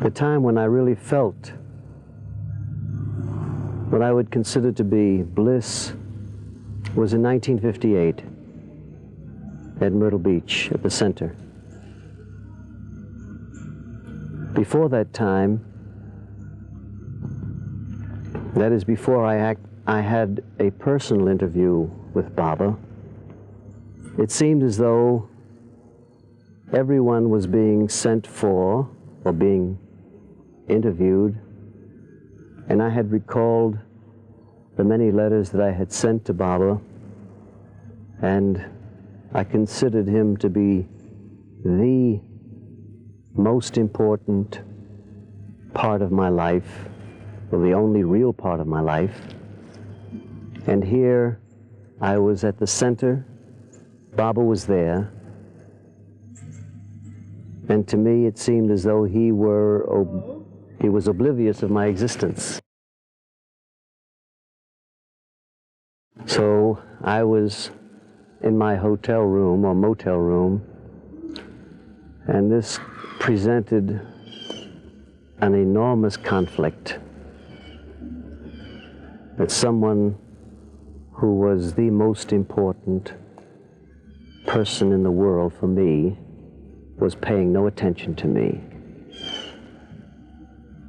The time when I really felt what I would consider to be bliss was in 1958 at Myrtle Beach at the center. Before that time, that is before I had a personal interview with Baba, it seemed as though everyone was being sent for or being interviewed, and I had recalled the many letters that I had sent to Baba, and I considered him to be the most important part of my life, or the only real part of my life. And here I was at the center, Baba was there, and to me it seemed as though he was oblivious of my existence. So I was in my hotel room or motel room, and this presented an enormous conflict. That someone who was the most important person in the world for me was paying no attention to me.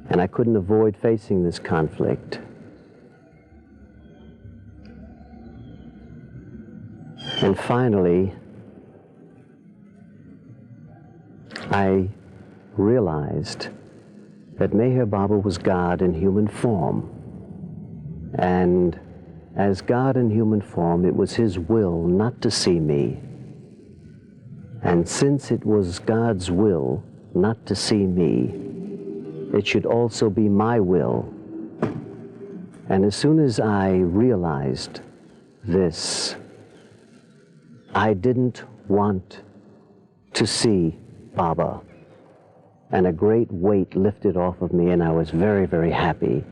And I couldn't avoid facing this conflict. And finally, I realized that Meher Baba was God in human form. And as God in human form, it was his will not to see me. And since it was God's will not to see me, it should also be my will. And as soon as I realized this, I didn't want to see Baba. And a great weight lifted off of me, and I was very, very happy.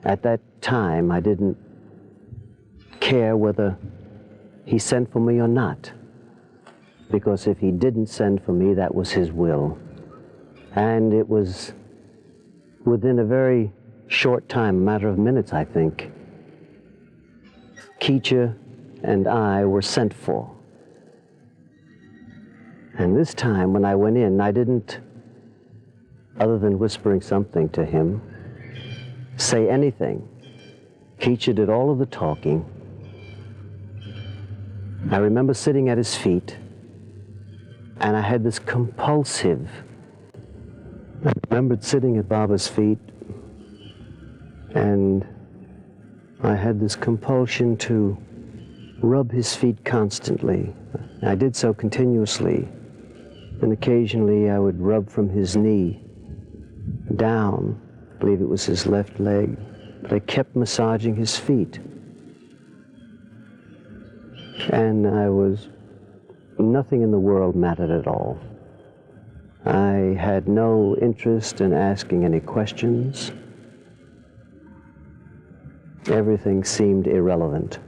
At that time, I didn't care whether he sent for me or not, because if he didn't send for me, that was his will. And it was within a very short time, a matter of minutes, I think, Keisha and I were sent for. And this time, when I went in, I didn't, other than whispering something to him, say anything. Keisha did all of the talking. I remember sitting at his feet, and I had this compulsive, I remembered sitting at Baba's feet, and I had this compulsion to rub his feet constantly. I did so continuously, and occasionally I would rub from his knee down, I believe it was his left leg, but I kept massaging his feet. And nothing in the world mattered at all. I had no interest in asking any questions. Everything seemed irrelevant.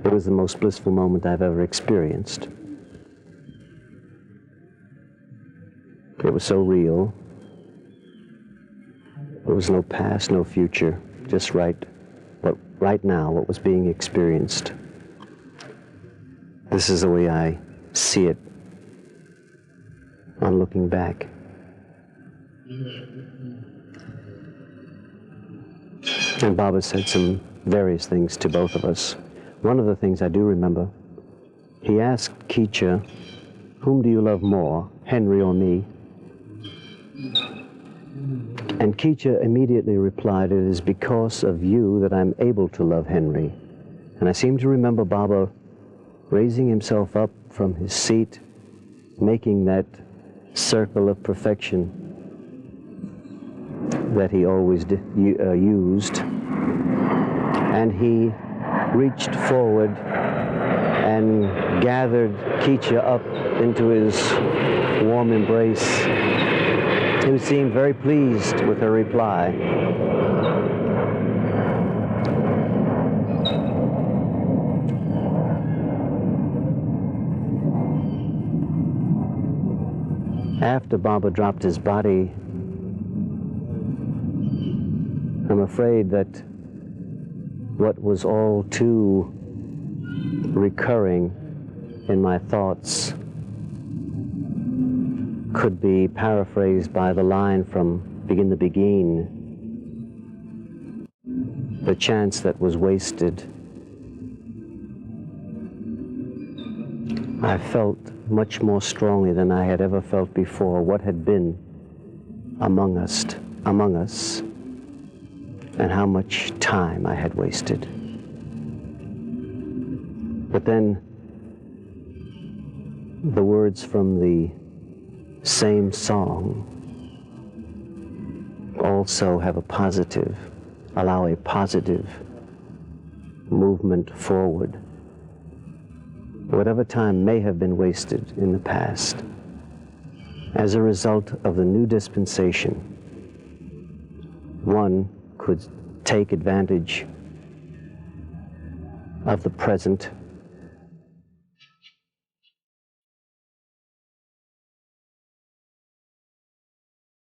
It was the most blissful moment I've ever experienced. It was so real. There was no past, no future, just right now, what was being experienced. This is the way I see it on looking back. And Baba said some various things to both of us. One of the things I do remember, he asked Keisha, "Whom do you love more, Henry or me?" And Keisha immediately replied, "It is because of you that I'm able to love Henry." And I seem to remember Baba raising himself up from his seat, making that circle of perfection that he always used. And he reached forward and gathered Keisha up into his warm embrace. He seemed very pleased with her reply. After Baba dropped his body, I'm afraid that what was all too recurring in my thoughts could be paraphrased by the line from Begin the Begin, the chance that was wasted. I felt much more strongly than I had ever felt before what had been among us, and how much time I had wasted. But then the words from the same song also have allow a positive movement forward. Whatever time may have been wasted in the past, as a result of the new dispensation, one could take advantage of the present